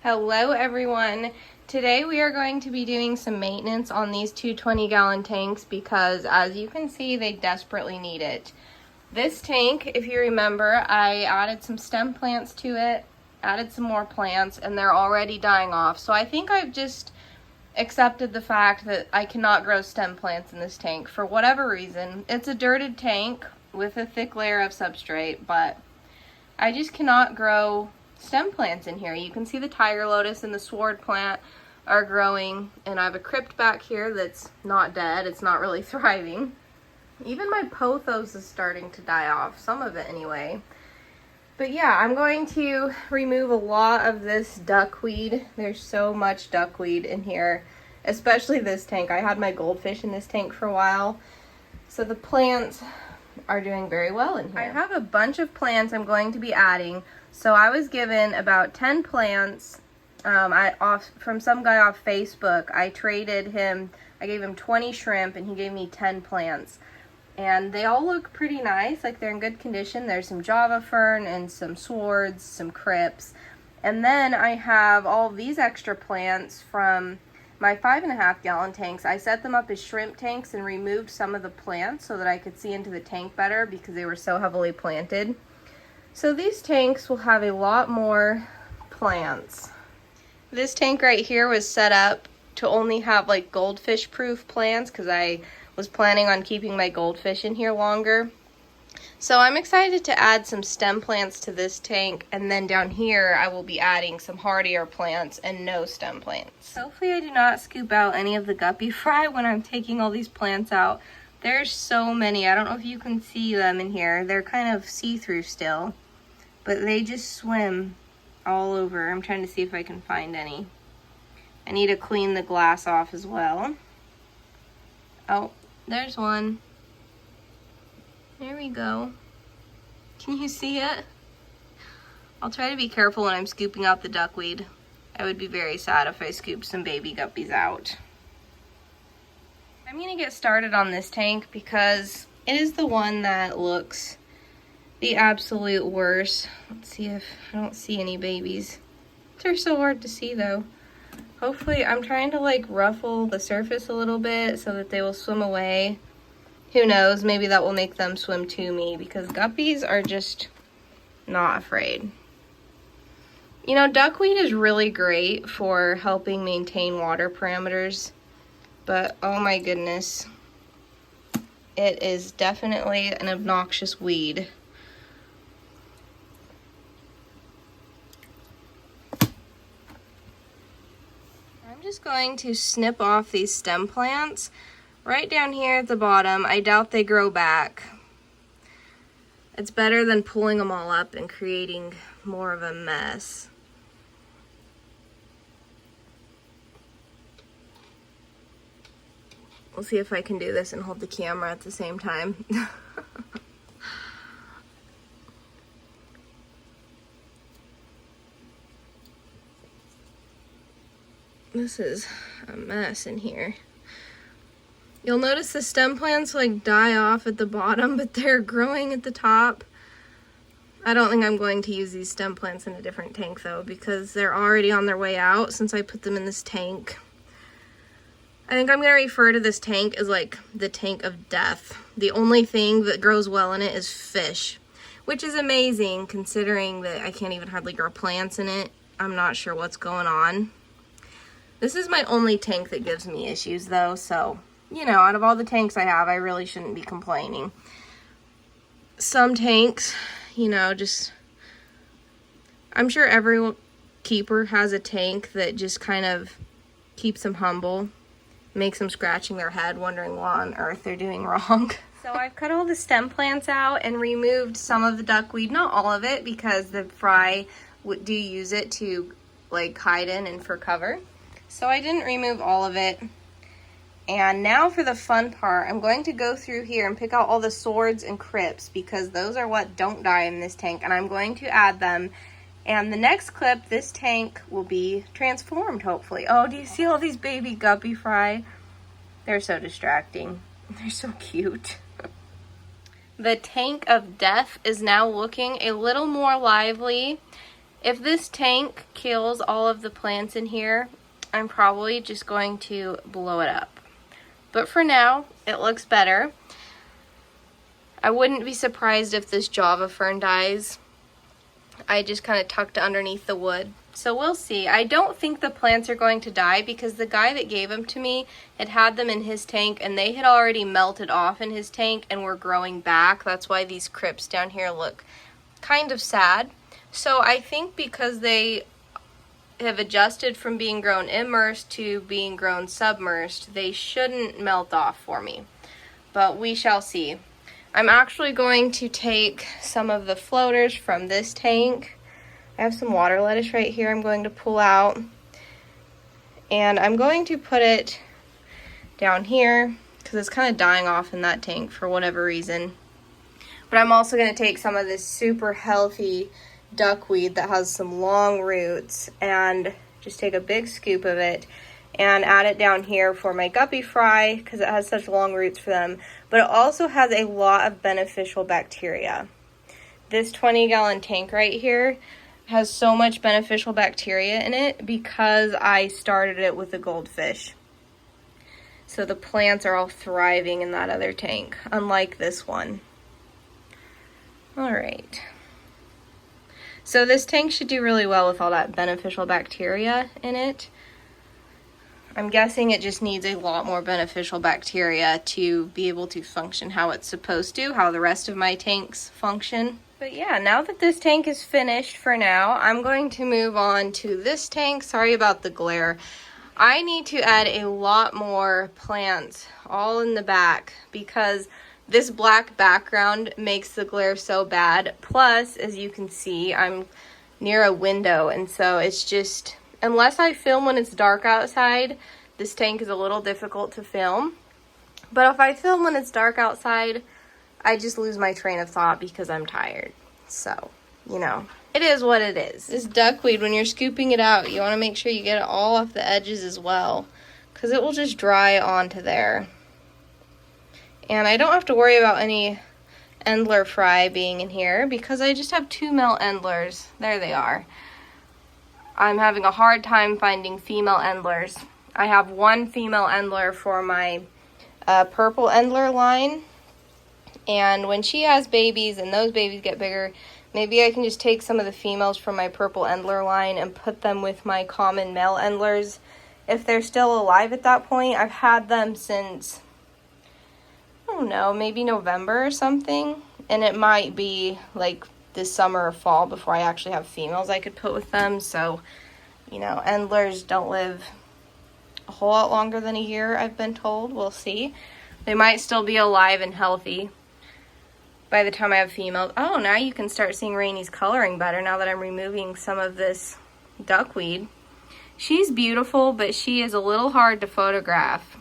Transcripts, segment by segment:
Hello everyone. Today we are going to be doing some maintenance on these two 20-gallon tanks because as you can see they desperately need it. This tank, if you remember, I added some stem plants to it, added some more plants, and they're already dying off. So I think I've just accepted the fact that I cannot grow stem plants in this tank for whatever reason. It's a dirted tank with a thick layer of substrate, but I just cannot grow stem plants in here. You can see the tiger lotus and the sword plant are growing, and I have a crypt back here that's not dead. It's not really thriving. Even my pothos is starting to die off, some of it anyway. But yeah, I'm going to remove a lot of this duckweed. There's so much duckweed in here, especially this tank. I had my goldfish in this tank for a while, so the plants are doing very well in here. I have a bunch of plants I'm going to be adding. So I was given about 10 plants from some guy off Facebook. I traded him, I gave him 20 shrimp and he gave me 10 plants. And they all look pretty nice, like they're in good condition. There's some Java fern and some swords, some crypts. And then I have all these extra plants from my 5.5-gallon tanks. I set them up as shrimp tanks and removed some of the plants so that I could see into the tank better because they were so heavily planted. So these tanks will have a lot more plants. This tank right here was set up to only have like goldfish proof plants because I was planning on keeping my goldfish in here longer. So I'm excited to add some stem plants to this tank, and then down here I will be adding some hardier plants and no stem plants. Hopefully I do not scoop out any of the guppy fry when I'm taking all these plants out. There's so many. I don't know if you can see them in here. They're kind of see-through still, but they just swim all over. I'm trying to see if I can find any. I need to clean the glass off as well. Oh, there's one. There we go. Can you see it? I'll try to be careful when I'm scooping out the duckweed. I would be very sad if I scooped some baby guppies out. I'm gonna get started on this tank because it is the one that looks the absolute worst. Let's see if I don't see any babies. They're so hard to see though. Hopefully, I'm trying to like ruffle the surface a little bit so that they will swim away. Who knows, maybe that will make them swim to me because guppies are just not afraid. You know, duckweed is really great for helping maintain water parameters, but oh my goodness, it is definitely an obnoxious weed. I'm just going to snip off these stem plants. Right down here at the bottom, I doubt they grow back. It's better than pulling them all up and creating more of a mess. We'll see if I can do this and hold the camera at the same time. This is a mess in here. You'll notice the stem plants like die off at the bottom, but they're growing at the top. I don't think I'm going to use these stem plants in a different tank though, because they're already on their way out since I put them in this tank. I think I'm going to refer to this tank as like the tank of death. The only thing that grows well in it is fish, which is amazing considering that I can't even hardly grow plants in it. I'm not sure what's going on. This is my only tank that gives me issues though, so you know, out of all the tanks I have, I really shouldn't be complaining. Some tanks, you know, just, I'm sure every keeper has a tank that just kind of keeps them humble, makes them scratching their head, wondering what on earth they're doing wrong. So I've cut all the stem plants out and removed some of the duckweed, not all of it, because the fry do use it to like hide in and for cover. So I didn't remove all of it. And now for the fun part, I'm going to go through here and pick out all the swords and crypts because those are what don't die in this tank, and I'm going to add them. And the next clip, this tank will be transformed, hopefully. Oh, do you see all these baby guppy fry? They're so distracting. They're so cute. The tank of death is now looking a little more lively. If this tank kills all of the plants in here, I'm probably just going to blow it up. But for now, it looks better. I wouldn't be surprised if this Java fern dies. I just kind of tucked it underneath the wood. So we'll see. I don't think the plants are going to die because the guy that gave them to me had them in his tank and they had already melted off in his tank and were growing back. That's why these crypts down here look kind of sad. So I think because they have adjusted from being grown immersed to being grown submersed, they shouldn't melt off for me. But we shall see. I'm actually going to take some of the floaters from this tank. I have some water lettuce right here I'm going to pull out. And I'm going to put it down here because it's kind of dying off in that tank for whatever reason. But I'm also going to take some of this super healthy duckweed that has some long roots and just take a big scoop of it and add it down here for my guppy fry because it has such long roots for them. But it also has a lot of beneficial bacteria. This 20-gallon tank right here has so much beneficial bacteria in it because I started it with a goldfish. So the plants are all thriving in that other tank, unlike this one. All right. So this tank should do really well with all that beneficial bacteria in it. I'm guessing it just needs a lot more beneficial bacteria to be able to function how it's supposed to, how the rest of my tanks function. But yeah, now that this tank is finished for now, I'm going to move on to this tank. Sorry about the glare. I need to add a lot more plants all in the back because this black background makes the glare so bad. Plus, as you can see, I'm near a window, and so it's just, unless I film when it's dark outside, this tank is a little difficult to film. But if I film when it's dark outside, I just lose my train of thought because I'm tired. So, you know, it is what it is. This duckweed, when you're scooping it out, you want to make sure you get it all off the edges as well, because it will just dry onto there. And I don't have to worry about any endler fry being in here because I just have 2 male endlers. There they are. I'm having a hard time finding female endlers. I have 1 female endler for my purple endler line. And when she has babies and those babies get bigger, maybe I can just take some of the females from my purple endler line and put them with my common male endlers if they're still alive at that point. I've had them since, I don't know, maybe November or something. And it might be like this summer or fall before I actually have females I could put with them. So, you know, endlers don't live a whole lot longer than a year, I've been told. We'll see. They might still be alive and healthy by the time I have females. Oh, now you can start seeing Rainy's coloring better now that I'm removing some of this duckweed. She's beautiful, but she is a little hard to photograph.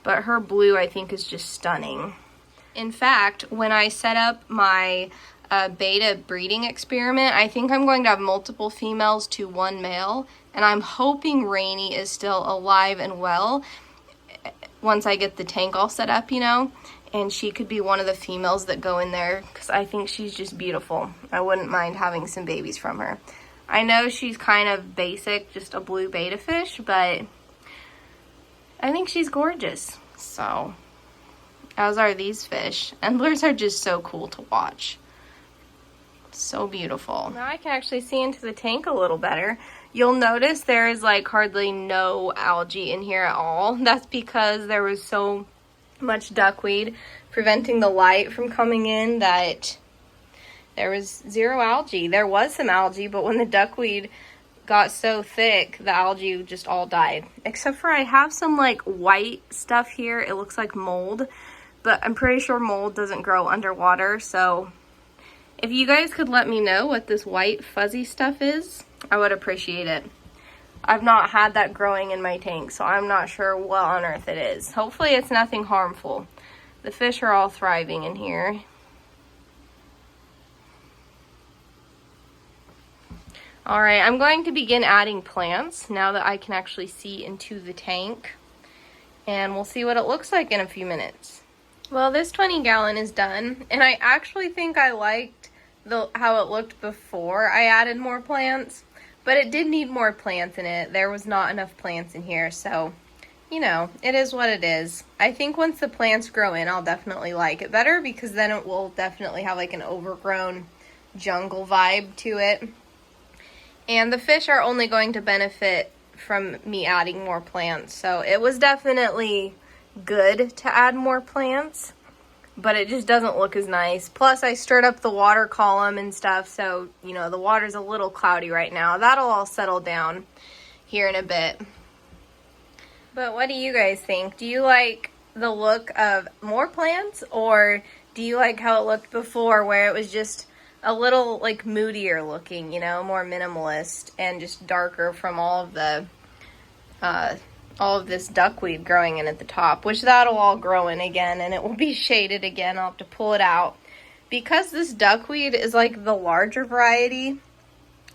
But her blue, I think, is just stunning. In fact, when I set up my beta breeding experiment, I think I'm going to have multiple females to 1 male, and I'm hoping Rainy is still alive and well once I get the tank all set up, you know, and she could be one of the females that go in there because I think she's just beautiful. I wouldn't mind having some babies from her. I know she's kind of basic, just a blue betta fish, but I think she's gorgeous. So, as are these fish. Endlers are just so cool to watch. So beautiful. Now I can actually see into the tank a little better. You'll notice there is like hardly no algae in here at all. That's because there was so much duckweed preventing the light from coming in that there was 0 algae. There was some algae, but when the duckweed got so thick, the algae just all died. Except for I have some like white stuff here. It looks like mold, but I'm pretty sure mold doesn't grow underwater. So if you guys could let me know what this white fuzzy stuff is, I would appreciate it. I've not had that growing in my tank, so I'm not sure what on earth it is. Hopefully it's nothing harmful. The fish are all thriving in here. Alright, I'm going to begin adding plants now that I can actually see into the tank. And we'll see what it looks like in a few minutes. Well, this 20-gallon is done, and I actually think I liked how it looked before I added more plants, but it did need more plants in it. There was not enough plants in here, so you know, it is what it is. I think once the plants grow in, I'll definitely like it better, because then it will definitely have like an overgrown jungle vibe to it. And the fish are only going to benefit from me adding more plants, so it was definitely good to add more plants, but it just doesn't look as nice. Plus, I stirred up the water column and stuff, so, you know, the water's a little cloudy right now. That'll all settle down here in a bit. But what do you guys think? Do you like the look of more plants, or do you like how it looked before, where it was just a little like moodier looking, you know, more minimalist and just darker from all of this duckweed growing in at the top, which that'll all grow in again and it will be shaded again. I'll have to pull it out. Because this duckweed is like the larger variety,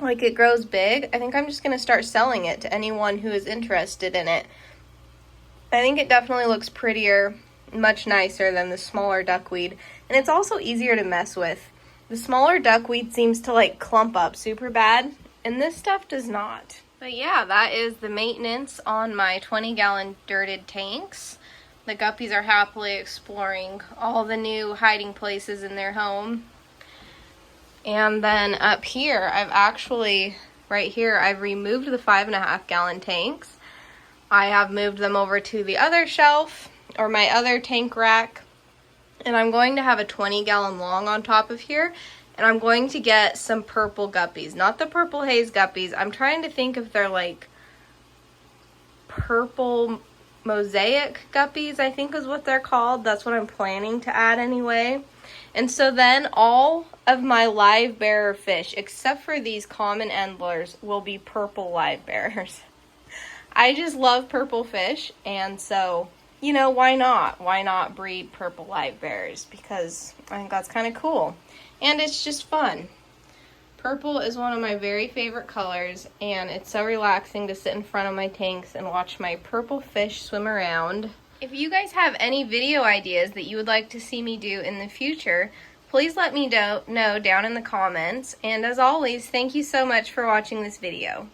like it grows big, I think I'm just going to start selling it to anyone who is interested in it. I think it definitely looks prettier, much nicer than the smaller duckweed, and it's also easier to mess with. The smaller duckweed seems to like clump up super bad, and this stuff does not. But yeah, that is the maintenance on my 20-gallon dirted tanks. The guppies are happily exploring all the new hiding places in their home. And then up here, right here, I've removed the 5.5-gallon tanks. I have moved them over to the other shelf, or my other tank rack. And I'm going to have a 20-gallon long on top of here. And I'm going to get some purple guppies. Not the purple haze guppies. I'm trying to think if they're like purple mosaic guppies, I think is what they're called. That's what I'm planning to add anyway. And so then all of my live bearer fish, except for these common endlers, will be purple live bearers. I just love purple fish, and so, you know, why not? Why not breed purple live bearers? Because I think that's kind of cool. And it's just fun. Purple is one of my very favorite colors, and it's so relaxing to sit in front of my tanks and watch my purple fish swim around. If you guys have any video ideas that you would like to see me do in the future, please let me know down in the comments. And as always, thank you so much for watching this video.